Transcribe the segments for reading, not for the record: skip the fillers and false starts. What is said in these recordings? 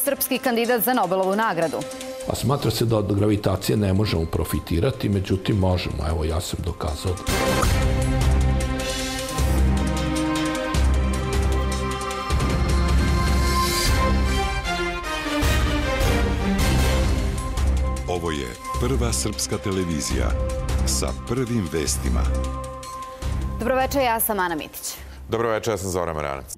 srpski kandidat za Nobelovu nagradu. A smatra se da od gravitacije ne možemo profitirati, međutim možemo. Evo, ja sam dokazao. Ovo je prva srpska televizija sa prvim vestima. Dobroveče, ja sam Ana Mitić. Dobroveče, ja sam Zoran Maranac.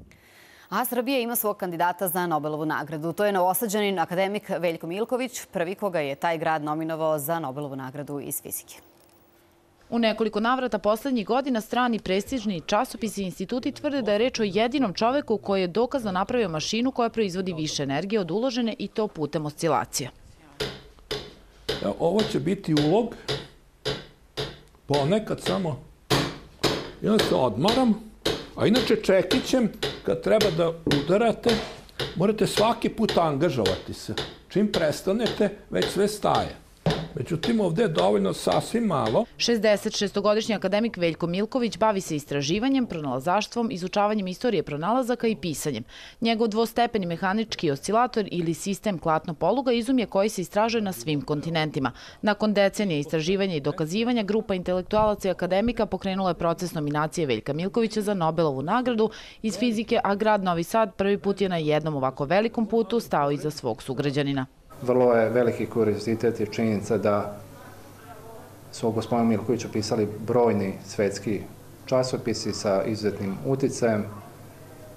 A Srbija ima svog kandidata za Nobelovu nagradu. To je novosađanin akademik Veljko Milković, prvi koga je taj grad nominovao za Nobelovu nagradu iz fizike. U nekoliko navrata poslednjih godina strani prestižni časopisi i instituti tvrde da je reč o jedinom čoveku koji je dokazno napravio mašinu koja proizvodi više energije od uložene i to putem oscilacija. Ovo će biti ulog. Ponekad samo i onda se odmaram. A inače čekićem, kad treba da udarate, morate svaki put angažovati se. Čim prestanete, već sve staje. Međutim, ovde je dovoljno sasvim malo. 66-godišnji akademik Veljko Milković bavi se istraživanjem, pronalazaštvom, izučavanjem istorije pronalazaka i pisanjem. Njegov dvostepeni mehanički oscilator ili sistem klatno-poluga izum je koji se istražuje na svim kontinentima. Nakon decenije istraživanja i dokazivanja, grupa intelektualaca i akademika pokrenula je proces nominacije Veljka Milkovića za Nobelovu nagradu iz fizike, a grad Novi Sad prvi put je na jednom ovako velikom putu stao iza svog sugrađanina. Vrlo je veliki kuriozitet i činjenica da su o gospodinu Milkoviću pisali brojni svetski časopisi sa izuzetnim uticajem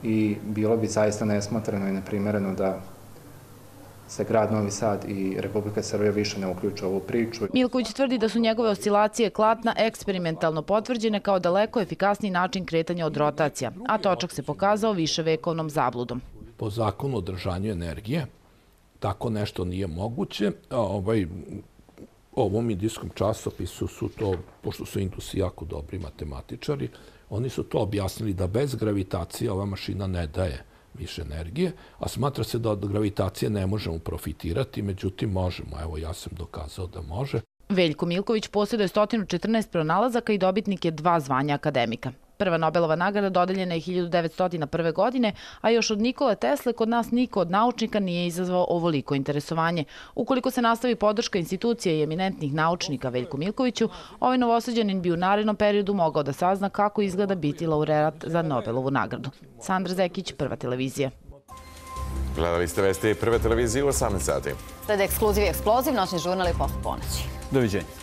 i bilo bi zaista nesmotreno i neprimereno da se grad Novi Sad i Republika Srbija više ne uključuju u ovu priču. Milković tvrdi da su njegove oscilacije klatna eksperimentalno potvrđene kao daleko efikasniji način kretanja od rotacija, a točak se pokazao viševekovnom zabludom. Po zakonu o održanju energije, tako nešto nije moguće. U ovom indijskom časopisu su to, pošto su Indusi jako dobri matematičari, oni su to objasnili da bez gravitacije ova mašina ne daje više energije, a smatra se da od gravitacije ne možemo profitirati, međutim možemo. Evo, ja sam dokazao da može. Veljko Milković posjeduje 114 pronalazaka i dobitnik je 2 zvanja akademika. Prva Nobelova nagrada dodeljena je 1901. godine, a još od Nikole Tesle kod nas niko od naučnika nije izazvao ovoliko interesovanje. Ukoliko se nastavi podrška institucija i eminentnih naučnika Veljku Milkoviću, ovaj novosađanin bi u narednom periodu mogao da sazna kako izgleda biti laureat za Nobelovu nagradu. Sandra Zekić, Prva televizija. Gledali ste vesti Prve televizije u 18 sati. Slede ekskluziv i eksploziv, noćni žurnal je posle ponoći. Doviđenja.